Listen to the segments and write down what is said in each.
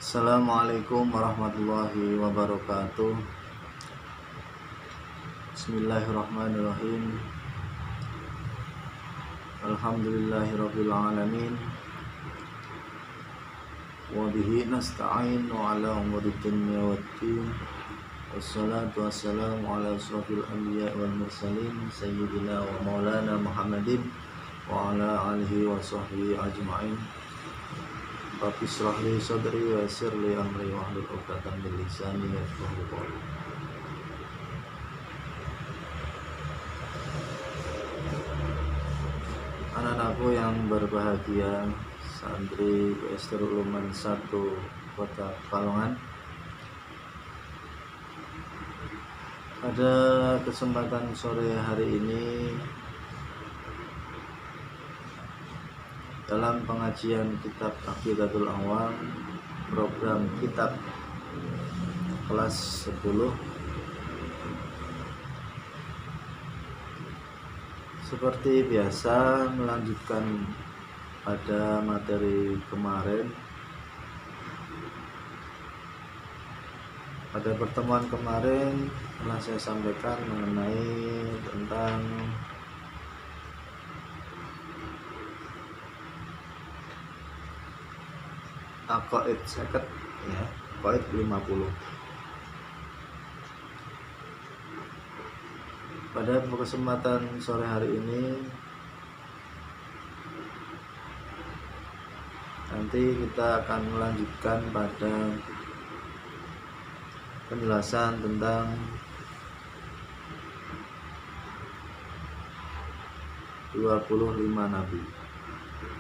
Assalamualaikum warahmatullahi wabarakatuh. Bismillahirrahmanirrahim. Alhamdulillahirabbil alamin. Wa bihi nasta'in ala umuri dunya waddin. Wassalatu wassalamu ala asrofil anbiya wal mursalin sayyidina wa maulana Muhammadin wa ala alihi wa sahbihi ajma'in. Rabbi shrah li sadri wa yassir li amri wahlul 'uqdatam min lisani yafqahu qawli. Anak-anakku yang berbahagia, santri PS Teruluman 1 Kota Pekalongan. Pada kesempatan sore hari ini dalam pengajian kitab Aqidatul Awam, program kitab kelas 10, seperti biasa melanjutkan pada materi kemarin. Pada pertemuan kemarin telah saya sampaikan mengenai tentang Aqaid 50, ya, Aqaid 50. Pada kesempatan sore hari ini nanti kita akan melanjutkan pada penjelasan tentang 25 nabi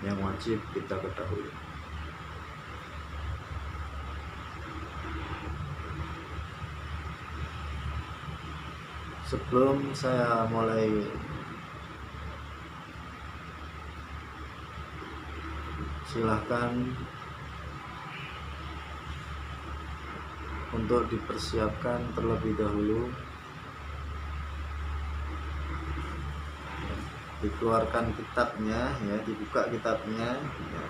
yang wajib kita ketahui. Sebelum saya mulai silahkan untuk dipersiapkan terlebih dahulu, dikeluarkan kitabnya, ya, dibuka kitabnya, ya.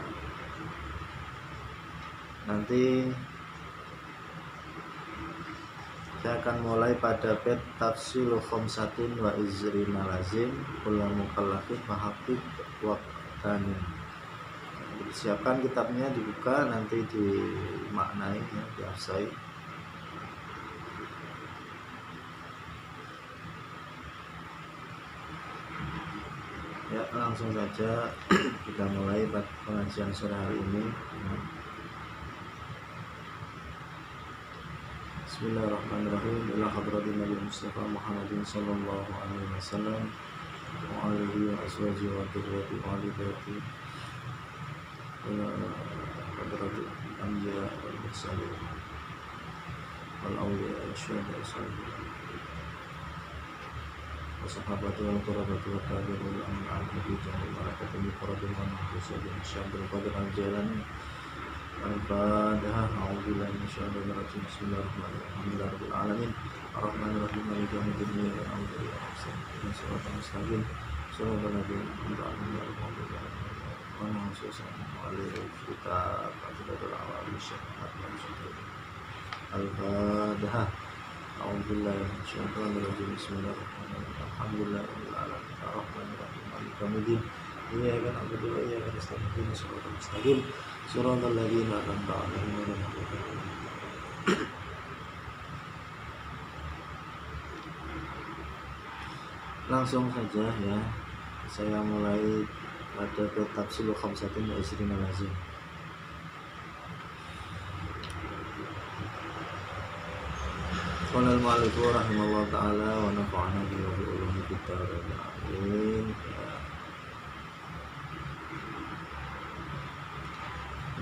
Nanti saya akan mulai pada bab tafsilu khamsatin wa izrina lazim kullu mukallafin mahaqib waqtanin. Siapkan kitabnya, dibuka, nanti dimaknai, ya, diafsai. Ya, langsung saja kita mulai pengajian sore hari ini. Bismillahirrahmanirrahim. Ila hadratin Nabi Mustafa Muhammadin sallallahu alaihi wasallam wa alihi wa ashabihi wa dhurriyyati wa ali baiti ila hadratil anbiya wal mursalin wal awliya wa syuhada wa sahabati wal qurabati wa tabi'in wal am'al bi jami'il barakati min qurabil wa nahsusin syabul qadr al-jalani. Al-Fatihah. A'udzubillahi minasyaitonir rajim. Bismillahirrahmanirrahim. Alhamdulillahirabbil alamin. Arrahmanirrahim. Maliki yaumiddin. Iyyaka na'budu wa iyyaka nasta'in. Shiratal mustaqim. Shiratal ladzina an'amta 'alaihim ghairil maghdubi alaihim waladdallin. Kitab Aqidatul Awam Al-Fatihah. A'udzubillahi minasyaitonir rajim. Bismillahirrahmanirrahim. Alhamdulillahirabbil alamin. Arrahmanirrahim. Maliki yaumiddin. Iyyaka na'budu wa iyyaka nasta'in. Shiratal mustaqim. Shiratal ladzina an'amta 'alaihim ghairil maghdubi 'alaihim. Langsung saja, ya, saya mulai pada tafsilu khamsatin wa izrina lazim. Qala al-mu'allif rahimahullah ta'ala wa nafa'ana bihi wa bi ulumi kitab al-amin.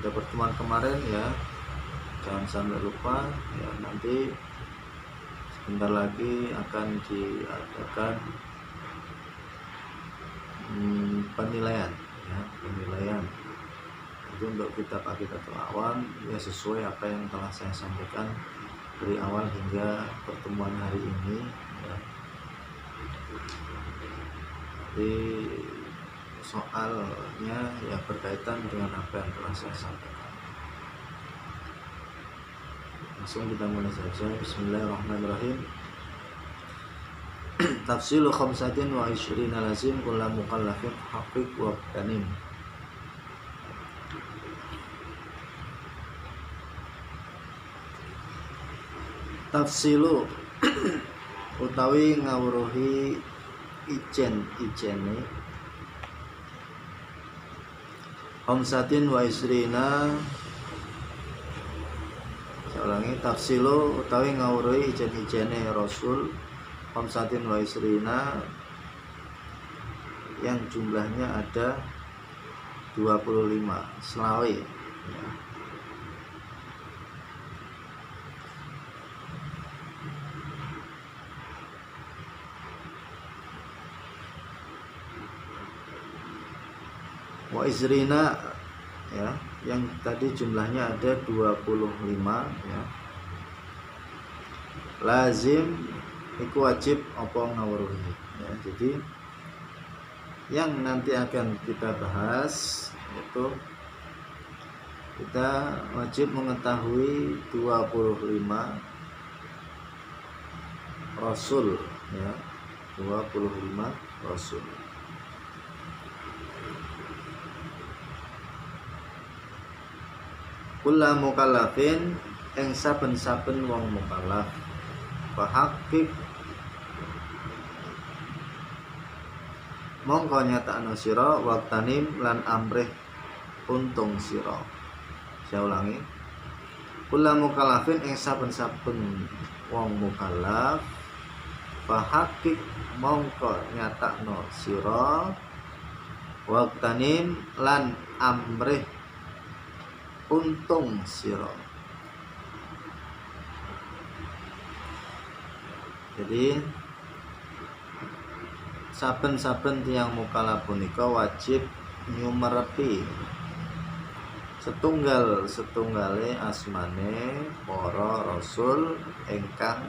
Pada pertemuan kemarin, ya, jangan sampai lupa, ya, nanti sebentar lagi akan diadakan penilaian, ya, penilaian itu untuk kitab Aqidatul Awam, ya, sesuai apa yang telah saya sampaikan dari awal hingga pertemuan hari ini, ya. Jadi soalnya ya berkaitan dengan apa yang telah saya sampaikan. Langsung kita mulai saja. Bismillahirrahmanirrahim. Tafsilu khamsatin wa isyrina lazim kulla mukallafin haqiq wa tanim. Tafsilu utawi ngawruhi ijen-ijene khamsatin wa isrina. Saya ulangi, tafsilu utawi ngawruhi ijen-ijene Rasul khamsatin wa isrina yang jumlahnya ada 25 selawe ya. Wa isrina ya, yang tadi jumlahnya ada 25 ya. Lazim iku wajib apa ngawruhi ya. Jadi yang nanti akan kita bahas itu kita wajib mengetahui 25 rasul ya, 25 rasul. Kula mukallafin ing saben-saben wong mukallaf fahaqqiq mongko nyatakno sira waktanim lan amrih untung sira. Saya ulangi, kula mukallafin ing saben-saben wong mukallaf fahaqqiq mongko nyatakno sira waktanim lan amrih untung sira. Jadi saben-saben tiyang mukallaf punika wajib nyumerepi setunggal-setunggale asmane para rasul ingkang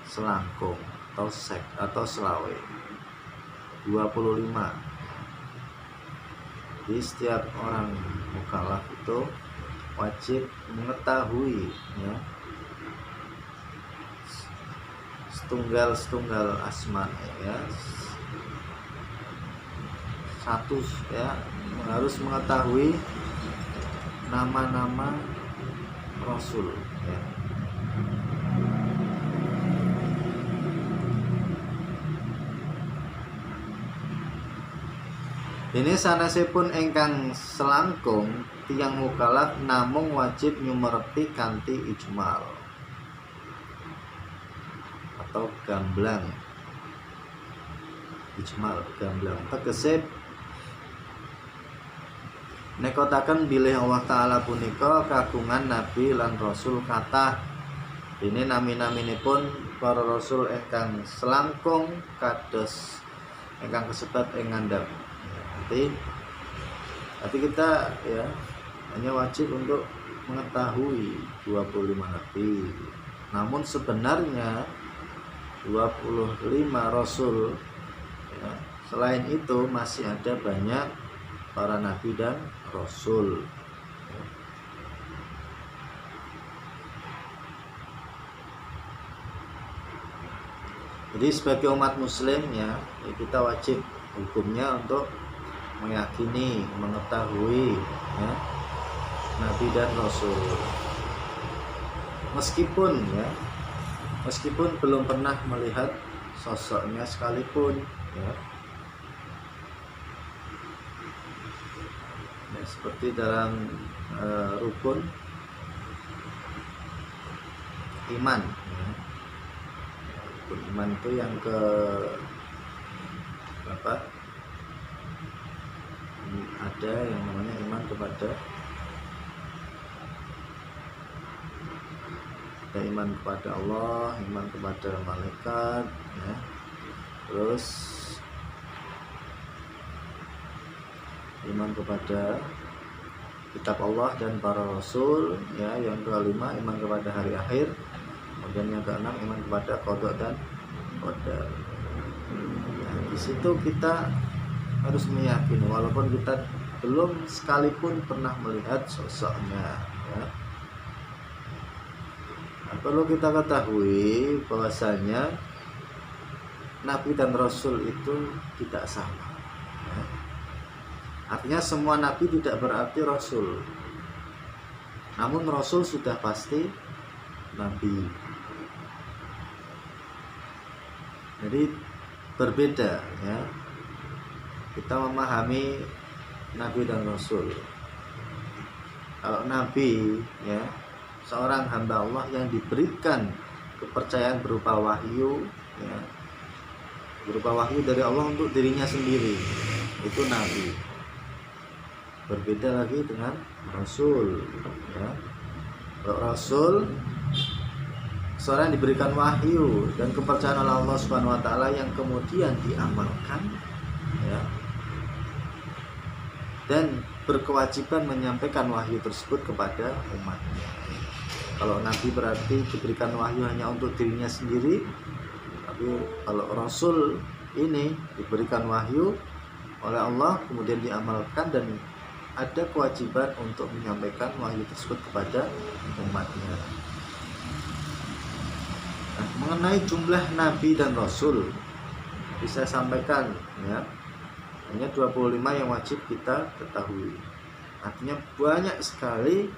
selangkung atau selawe 25. Jadi setiap orang mukallaf itu wajib mengetahui ya setunggal asma ya, satu ya, harus mengetahui nama-nama rasul ya. Ini sanesipun ingkang selangkung tiyang mukallaf namung wajib nyumerepi kanthi ijmal atau gamblang. Ijmal gamblang tegese nekotaken bilih Allah Ta'ala punika kagungan nabi lan rasul kathah. Ini nami-naminipun para rasul ingkang selangkung kados ingkang kasebat ing ngandhap. Nanti kita ya hanya wajib untuk mengetahui 25 nabi. Namun sebenarnya 25 rasul ya, selain itu masih ada banyak para nabi dan rasul ya. Jadi sebagai umat muslim ya, kita wajib hukumnya untuk meyakini, mengetahui ya, nabi dan rasul. Meskipun belum pernah melihat sosoknya sekalipun ya. Ya seperti dalam rukun iman ya. Rukun iman itu yang ke berapa? Ada yang namanya iman kepada iman kepada Allah, iman kepada malaikat ya. Terus iman kepada kitab Allah dan para rasul ya. Yang kelima iman kepada hari akhir. Kemudian yang keenam iman kepada qada dan qadar. Nah, di situ kita harus meyakini walaupun kita belum sekalipun pernah melihat sosoknya ya. perlu kita ketahui bahwasanya Nabi dan Rasul itu tidak sama. Artinya semua Nabi tidak berarti Rasul. Namun Rasul sudah pasti Nabi. Jadi berbeda ya. Kita memahami Nabi dan Rasul. Kalau Nabi ya, seorang hamba Allah yang diberikan kepercayaan berupa wahyu ya, berupa wahyu dari Allah untuk dirinya sendiri, itu Nabi. Berbeda lagi dengan Rasul ya. Kalau Rasul seorang yang diberikan wahyu dan kepercayaan oleh Allah Subhanahu wa taala yang kemudian diamalkan ya, dan berkewajiban menyampaikan wahyu tersebut kepada umatnya. Kalau Nabi berarti diberikan wahyu hanya untuk dirinya sendiri, tapi kalau Rasul ini diberikan wahyu oleh Allah kemudian diamalkan dan ada kewajiban untuk menyampaikan wahyu tersebut kepada umatnya. Nah, mengenai jumlah Nabi dan Rasul bisa sampaikan ya, hanya 25 yang wajib kita ketahui. Artinya banyak sekali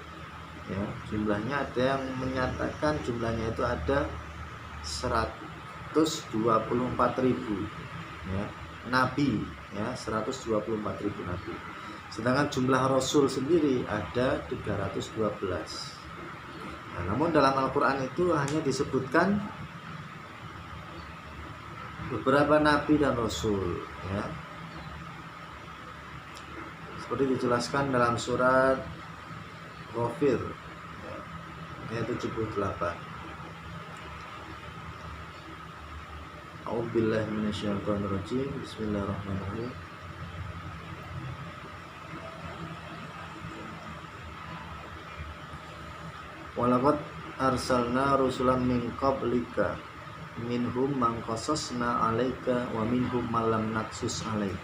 ya jumlahnya. Ada yang menyatakan jumlahnya itu ada 124.000 ya, nabi ya, 124.000 nabi. Sedangkan jumlah Rasul sendiri ada 312. Nah, namun dalam Al-Quran itu hanya disebutkan beberapa nabi dan Rasul ya, seperti dijelaskan dalam surat Ghafir ayat 78. A'udzubillahi minasyaitonirrajim. Bismillahirrahmanirrahim. Walaqad arsalna rusulan min qablika minhum man qasasna 'alaika wa minhum man lam naqsus 'alaika.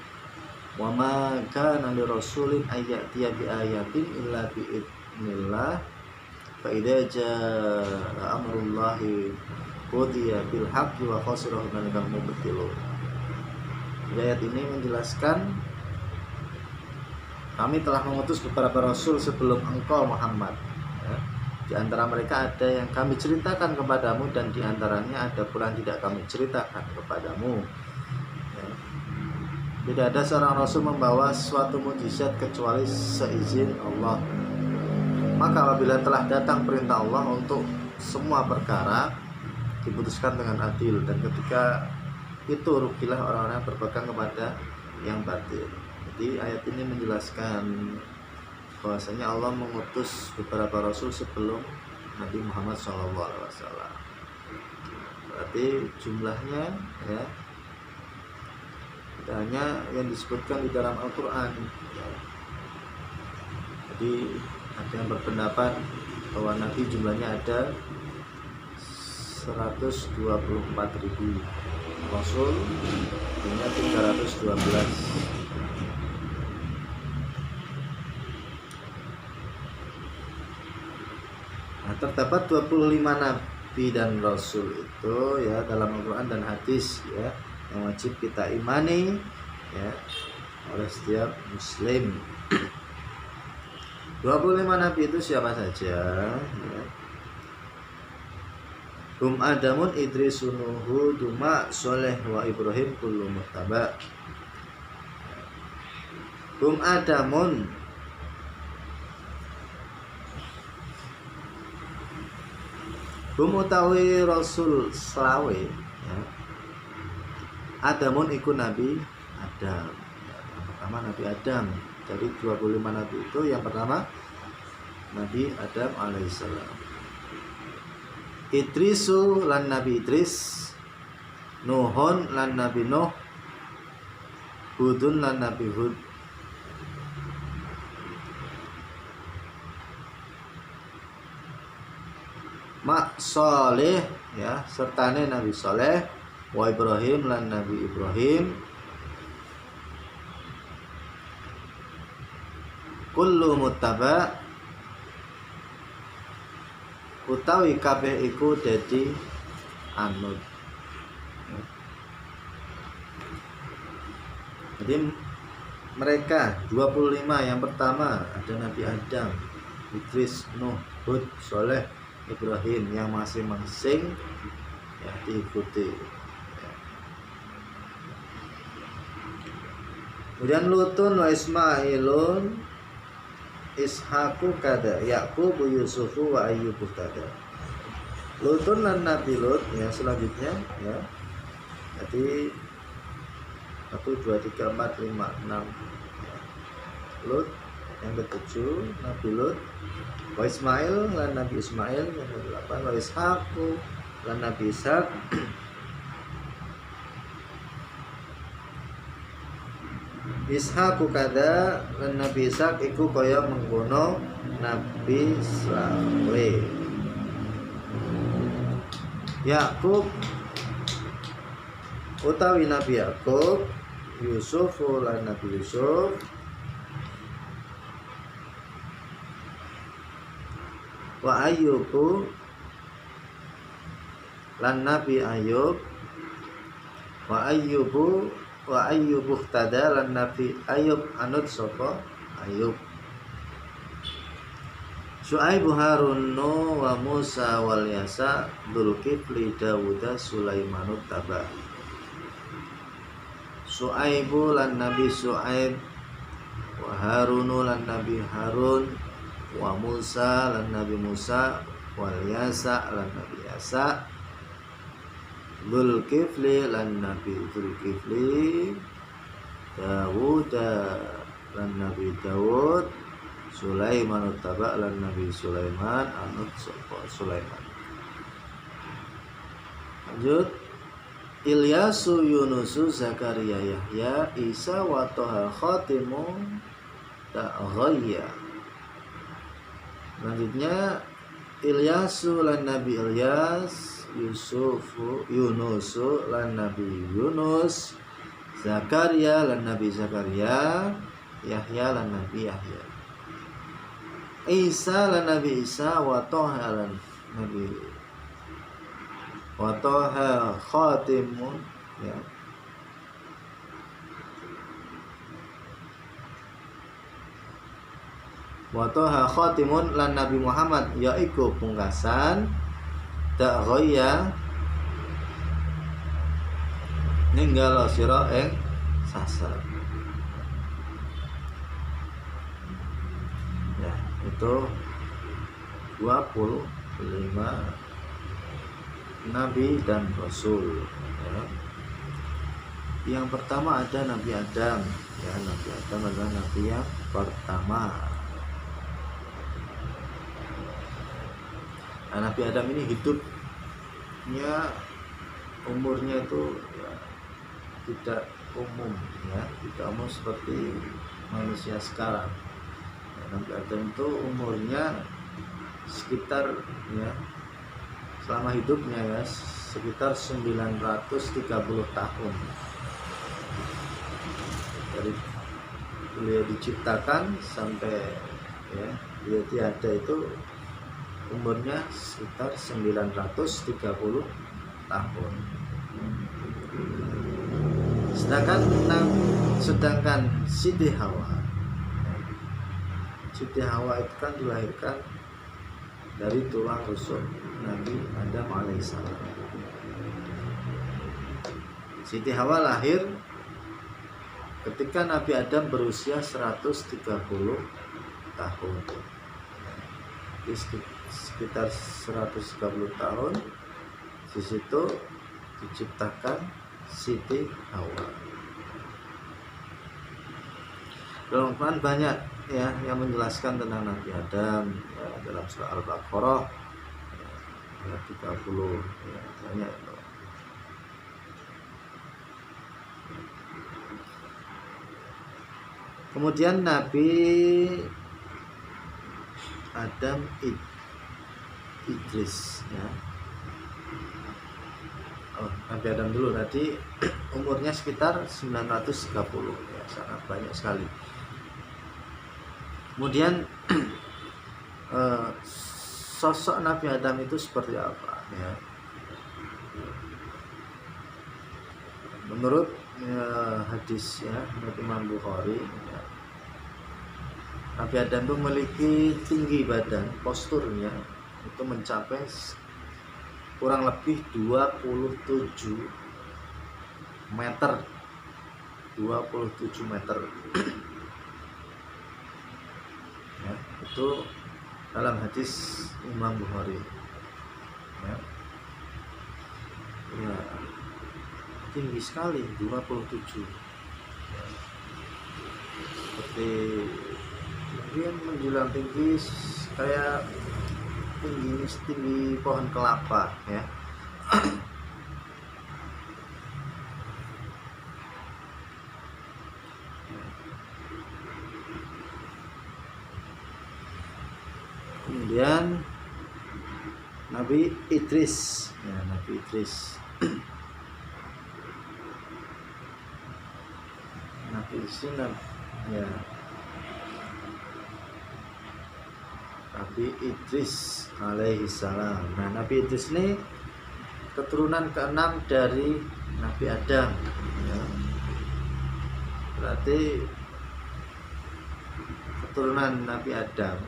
Wa ma kana lirasulin ayyatiya bi ayatin illa bi idznillah fa idza jaa amrullahi qudiya bil haqqi wa khasira hunalika mubtilun. Ayat ini menjelaskan kami telah mengutus beberapa rasul sebelum engkau Muhammad ya. Di antara mereka ada yang kami ceritakan kepadamu dan di antaranya ada pula yang tidak kami ceritakan kepadamu. Tidak ada seorang rasul membawa suatu mukjizat kecuali seizin Allah. Maka apabila telah datang perintah Allah untuk semua perkara diputuskan dengan adil, dan ketika itu rugilah orang-orang yang berpegang kepada yang batil. Jadi ayat ini menjelaskan bahwasanya Allah mengutus beberapa rasul sebelum Nabi Muhammad SAW. Berarti jumlahnya ya hanya yang disebutkan di dalam Al-Quran. Jadi ada yang berpendapat bahwa Nabi jumlahnya ada 124.000, Rasul hanya 312. Nah, terdapat 25 Nabi dan Rasul itu ya dalam Al-Quran dan hadis ya, yang wajib kita imani ya oleh setiap muslim. 25 nabi itu siapa saja ya. Hum Adamun Idrisun Nuhu Duma Soleh wa Ibrahim kullu muttaba. Hum Adamun hum utawi Rasul selawe ya. Adamun iku Nabi Adam. Yang pertama Nabi Adam. Jadi 25 Nabi itu yang pertama Nabi Adam alaihissalam. Idrisu lan Nabi Idris, Nuhun lan Nabi Nuh, Hudun lan Nabi Hud. Mak Soleh ya, sertane Nabi Soleh, wa Ibrahim lan Nabi Ibrahim, kullu muttaba utawi kabeh iku dadi anut. Jadi mereka 25, yang pertama ada Nabi Adam, Idris, Nuh, Hud, Soleh, Ibrahim, yang masing-masing ya diikuti. Kemudian Lutun wa Ismailun, Ishaku kada, Yakub, Yusufu wa Ayyubu kada. Lutun dan Nabi Lut ya selanjutnya ya. Jadi 1, 2, 3, 4, 5, 6 ya. Lut yang ketujuh Nabi Lut, wa Ismail lan Nabi Ismail yang ke-8, wa Ishaku lan Nabi Ishak, Ishaku kada lan Nabi Ishak iku kaya mengkono Nabi Saleh. Yakub utawi Nabi Yakub, Yusuf lan Nabi Yusuf, wa Ayyubu lan Nabi Ayub, wa Ayyubu tada lan Nabi Ayub anut sapa Ayub. Syuaib, Harun, wa Musa wal Yasa, Dzulkifli, Dawuda, Sulaimanut taba. Syuaibu lan Nabi Syuaib, wa Harunu lan Nabi Harun, wa Musa lan Nabi Musa, wal Yasa lan Nabi Yasa, Dzulkifli lan Nabi Dzulkifli, Dawud lan Nabi Dawud, Sulaiman taba lan Nabi Sulaiman anut sapa Sulaiman. Lanjut, Ilyasu, Yunusu, Zakaria, Yahya, Isa wa Toha Khatimu Ta'ghayya. Selanjutnya Ilyasu lan Nabi Ilyas, Yunusu lan Nabi Yunus, Zakaria lan Nabi Zakaria, Yahya lan Nabi Yahya. Isa lan Nabi Isa, wa Toha lan Nabi wa Toha Khatimun ya. Wa Toha Khatimun lan Nabi Muhammad yaiku pungkasan Ta'ghayya ninggal sira ing sasar. Ya, itu 25 Nabi dan Rasul ya. Yang pertama ada Nabi Adam ya. Nabi Adam adalah Nabi yang pertama. Nah, Nabi Adam ini hidupnya umurnya itu ya, tidak umum ya, tidak umum seperti manusia sekarang. Nabi Adam itu umurnya sekitar ya, selama hidupnya ya sekitar 930 tahun. Dari beliau diciptakan sampai ya beliau tiada itu umurnya sekitar 930 tahun. Sedangkan Siti Hawa itu kan dilahirkan dari tulang rusuk Nabi Adam alaihissalam. Siti Hawa lahir ketika Nabi Adam berusia 130 tahun. Di sekitar 130 tahun di situ diciptakan Siti Hawa. Dalam Al-Quran banyak ya yang menjelaskan tentang Nabi Adam ya, dalam surah Al-Baqarah ya, 30 ya, banyak itu. Kemudian Nabi Adam Idris ya. Nabi Adam dulu tadi umurnya sekitar 930 ya, sangat banyak sekali. Kemudian sosok Nabi Adam itu seperti apa ya? Menurut hadis ya menurut Imam Bukhari ya, Nabi Adam itu memiliki tinggi badan, posturnya itu mencapai kurang lebih 27 meter 27 meter ya, itu dalam hadis Imam Bukhari ya. Ya, tinggi sekali 27 ya. Seperti mungkin menjulang tinggi kayak tinggi pohon kelapa ya. Kemudian Nabi Idris ya, Nabi Idris Nabi Idris ya, Nabi Idris alaihi salam. Nah, Nabi Idris ini keturunan ke-6 dari Nabi Adam ya. Berarti keturunan Nabi Adam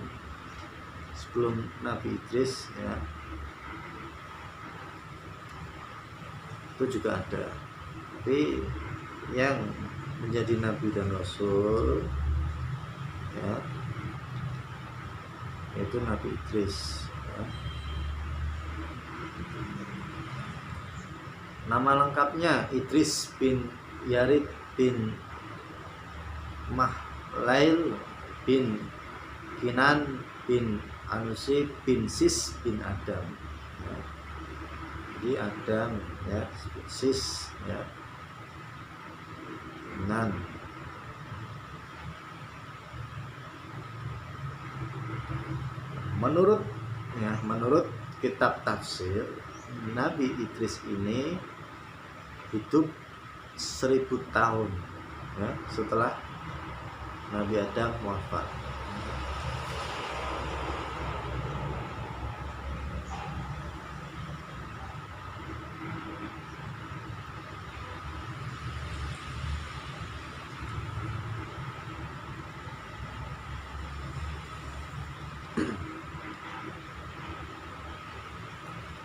sebelum Nabi Idris ya, itu juga ada. Tapi yang menjadi Nabi dan Rasul ya, yaitu Nabi Idris ya. Nama lengkapnya Idris bin Yarid bin Mahlail bin Kinan bin Anusi bin Sis bin Adam ya. Jadi Adam ya, Sis ya, Kinan. Menurut kitab tafsir, Nabi Idris ini hidup 1000 tahun ya, setelah Nabi Adam wafat.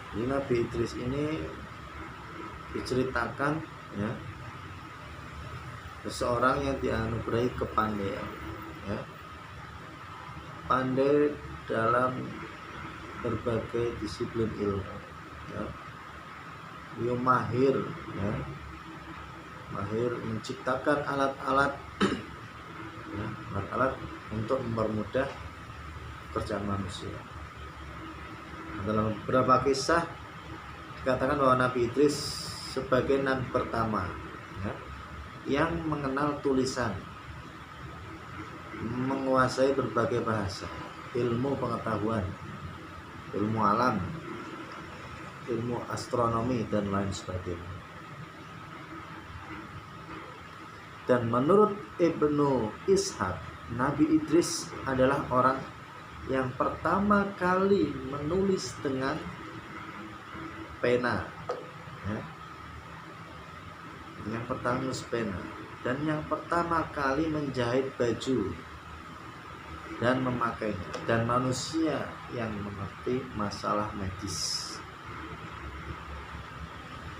Jadi Nabi Idris ini diceritakan ya, seseorang yang dianugerahi kepandaian ya, pandai dalam berbagai disiplin ilmu ya. Dia mahir ya, mahir menciptakan alat-alat ya, alat-alat untuk mempermudah pekerjaan manusia. Dalam beberapa kisah dikatakan bahwa Nabi Idris sebagai nabi pertama ya, yang mengenal tulisan, menguasai berbagai bahasa, ilmu pengetahuan, ilmu alam, ilmu astronomi dan lain sebagainya. Dan menurut Ibnu Ishaq, Nabi Idris adalah orang yang pertama kali menulis dengan pena ya. Yang pertama menulis pena, dan yang pertama kali menjahit baju dan memakainya, dan manusia yang mengerti masalah medis.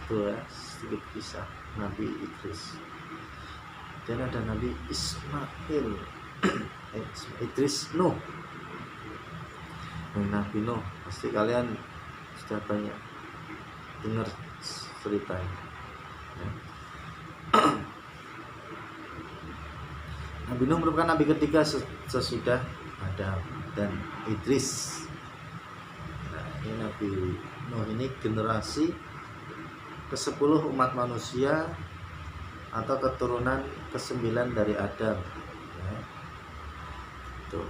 Itu ya, sedikit kisah Nabi Idris. Dan ada Nabi Ismail Idris Nuh. Nabi Nuh pasti kalian sudah banyak dengar ceritanya ya. Nabi Nuh merupakan nabi ketiga sesudah Adam dan Idris. Nah, ini Nabi Nuh ini generasi ke-10 umat manusia atau keturunan ke-9 dari Adam ya. Tuh.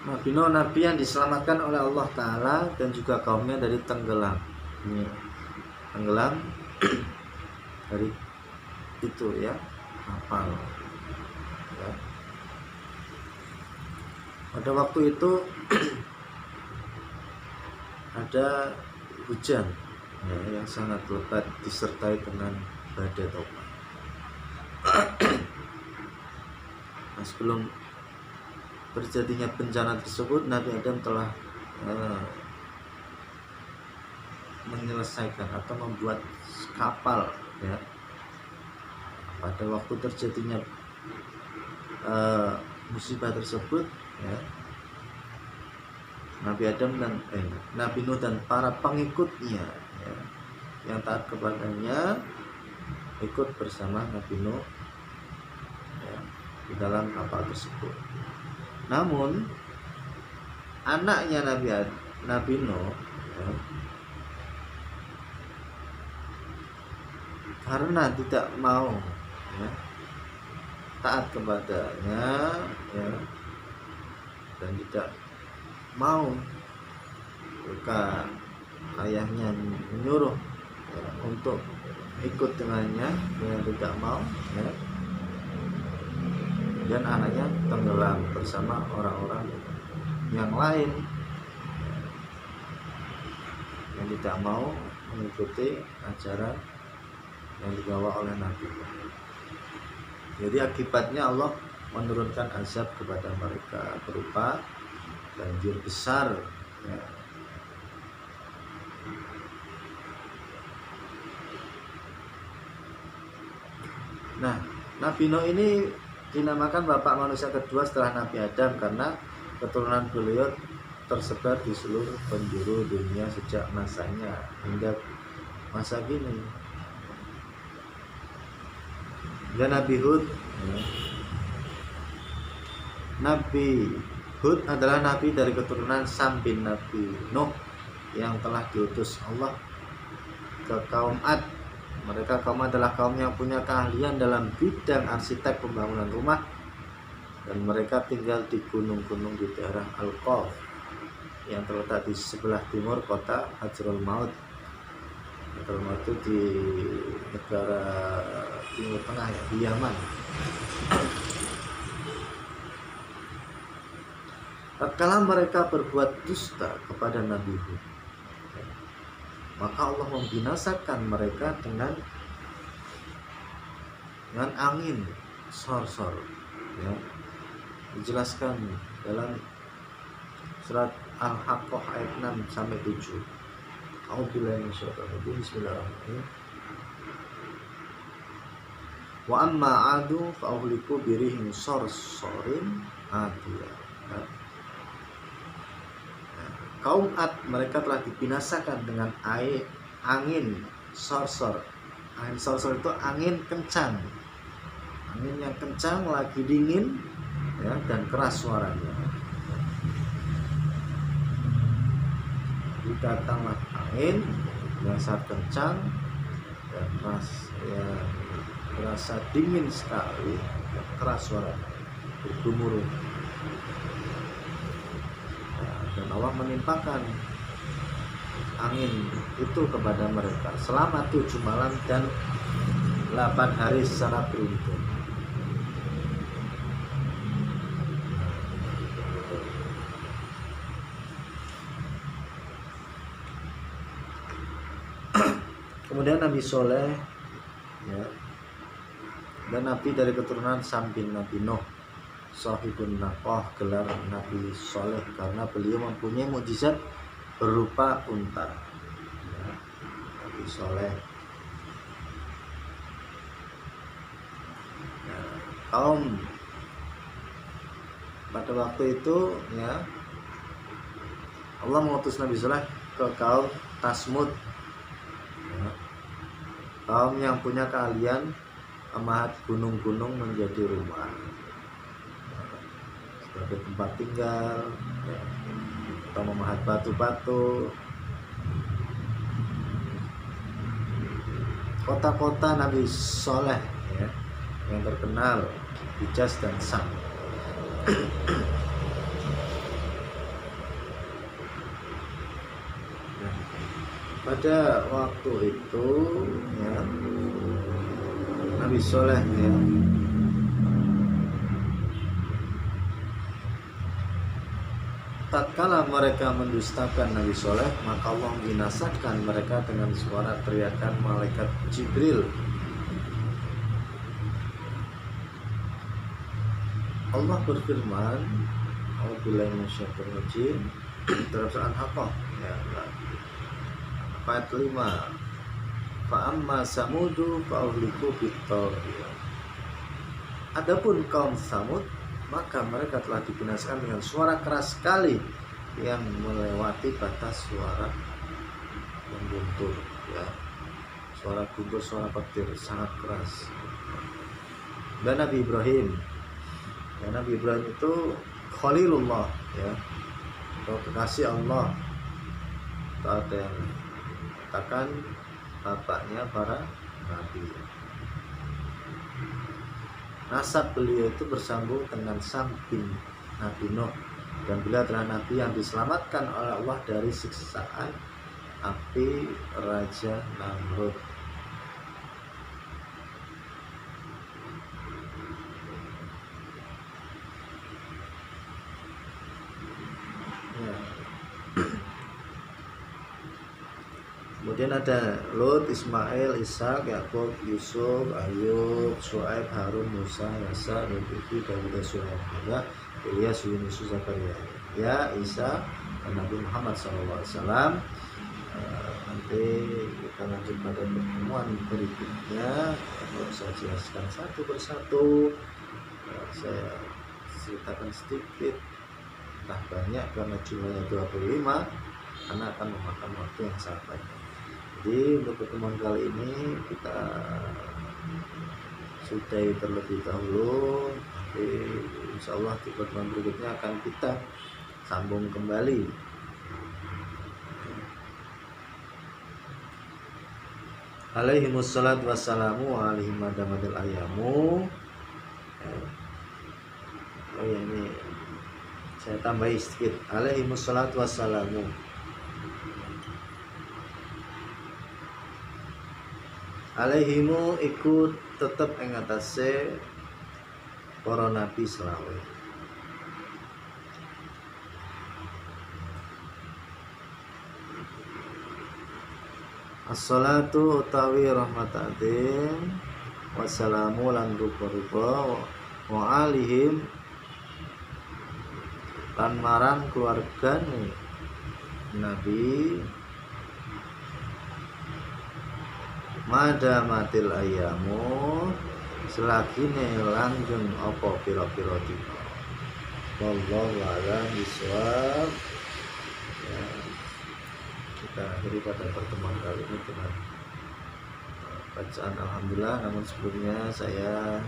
Nabi Nuh, nabi yang diselamatkan oleh Allah Ta'ala dan juga kaumnya dari tenggelam. Ini tenggelam dari itu ya kapal ya. Pada waktu itu ada hujan ya, yang sangat lebat disertai dengan badai topan. Nah, sebelum terjadinya bencana tersebut, Nabi Adam telah menyelesaikan atau membuat kapal ya. Pada waktu terjadinya musibah tersebut ya, Nabi Adam dan Nabi Nuh dan para pengikutnya ya, yang taat kepadanya ikut bersama Nabi Nuh ya, di dalam kapal tersebut. Namun anaknya Nabi Nuh ya, karena tidak mau ya, taat kepadanya ya, dan tidak mau jika ayahnya menyuruh ya, untuk ikut dengannya, dia tidak mau ya, dan anaknya tenggelam bersama orang-orang yang lain yang tidak mau mengikuti ajaran yang dibawa oleh Nabi. Jadi akibatnya Allah menurunkan azab kepada mereka berupa banjir besar ya. Nah, Nabi Nuh ini dinamakan bapak manusia kedua setelah Nabi Adam karena keturunan beliau tersebar di seluruh penjuru dunia sejak masanya hingga masa kini. Dan Nabi Hud ya. Nabi Hud adalah nabi dari keturunan Sam bin Nabi Nuh yang telah diutus Allah ke kaum Ad. Mereka kaum adalah kaum yang punya keahlian dalam bidang arsitek pembangunan rumah, dan mereka tinggal di gunung-gunung di daerah Al-Qaf yang terletak di sebelah timur kota Hadramawt Maut. Hadramawt Maut itu di negara Timur Tengah ya, di Yaman. Tatkala mereka berbuat dusta kepada Nabi Hud, maka Allah membinasakan mereka dengan angin sor-sor ya. Dijelaskan dalam surat Al-Haqqah ayat 6 sampai 7. A'udzubillahi minasyaitonir rajim. Bismillahirrahmanirrahim. Wa amma 'adu fa uhliku birihim sorsorin adiyah. Kaum Ad mereka telah dibinasakan dengan angin sorsor. Angin sorsor itu angin kencang, angin yang kencang, lagi dingin ya, dan keras suaranya. Datanglah angin yang sangat kencang dan keras ya, terasa dingin sekali, keras suaranya, bergemuruh. Dan Allah menimpakan angin itu kepada mereka selama 7 malam dan 8 hari secara beruntun. Kemudian Nabi Soleh ya, dan Nabi dari keturunan Sam bin Nabi Nuh, Sahibun Naqah, gelar Nabi Soleh karena beliau mempunyai mukjizat berupa unta ya, Nabi Soleh ya, kaum pada waktu itu ya, Allah mengutus Nabi Soleh ke kaum Tasmud ya, kaum yang punya keahlian memahat gunung-gunung menjadi rumah sebagai tempat tinggal ya, atau memahat batu-batu. Kota-kota Nabi Soleh ya, yang terkenal Hijaz dan Sam. pada waktu itu ya, Nabi Soleh ya, tatkala mereka mendustakan Nabi Soleh, maka Allah binasakan mereka dengan suara teriakan malaikat Jibril. Allah berfirman, A'udzubillahi minasyaitonir rajim, dalam surah Al-Haqqah ya, ayat 5. Fa amma samudu fa uhliku bit-taghyah. Adapun kaum Samud, maka mereka telah dibinasakan dengan suara keras sekali yang melewati batas suara mengguntur ya. Suara guntur, suara petir sangat keras. Dan Nabi Ibrahim, ya, Nabi Ibrahim itu Khalilullah ya, atau kekasih Allah. Ada yang katakan bapaknya para nabi. Nasab beliau itu bersambung dengan Sam bin Nabi Nuh, dan beliau adalah nabi yang diselamatkan oleh Allah dari siksaan api Raja Namrud. Kemudian ada Lut, Ismail, Ishak, Yakub, Yusuf, Ayub, Shu'aib, Harun, Musa, Yasa, Zulkifli, Dawud, Sulaiman, Ilyas, Yunus, Zakaria, ya, Isa, dan Nabi Muhammad SAW. Nanti kita lanjut pada pertemuan berikutnya. Kalau saya jelaskan satu persatu, saya ceritakan sedikit, nah banyak karena jumlahnya 25, karena akan memakan waktu yang sangat banyak. Jadi untuk pertemuan kali ini kita sudahi terlebih dahulu. Nanti insya Allah di pertemuan berikutnya akan kita sambung kembali. Alaihimussalatu wassalamu alaihim madamadil ayamu. Oh ya, ini saya tambahin sedikit. Alaihimussalatu wassalamu. Alaihimu ikut tetep ing atase para nabi selawe. As-salatu utawi rahmatatin wassalamu lan rupa-rupa wa alihim lan marang keluargane Nabi madamatil ayamu selagi langgeng apa pira-pira dina. Wallahu a'lam bishawab. Ya, kita akhiri pada pertemuan kali ini dengan bacaan alhamdulillah. Namun sebelumnya saya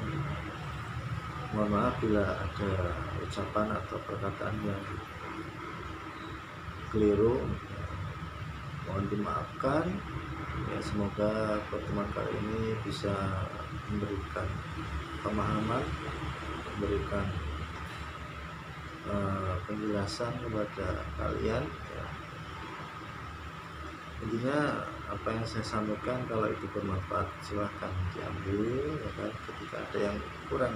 mohon maaf bila ada ucapan atau perkataan yang keliru, mohon dimaafkan. Ya, semoga pertemuan kali ini bisa memberikan pemahaman, memberikan penjelasan kepada kalian ya. Intinya apa yang saya sampaikan kalau itu bermanfaat silahkan diambil ya kan. Ketika ada yang kurang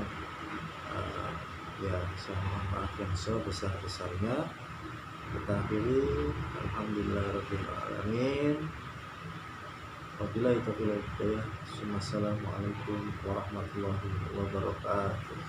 ya saya mohon maaf yang sebesar-besarnya. Kita akhiri alhamdulillahirabbil alamin. Wabillahi taufiq wal hidayah. Assalamualaikum warahmatullahi wabarakatuh.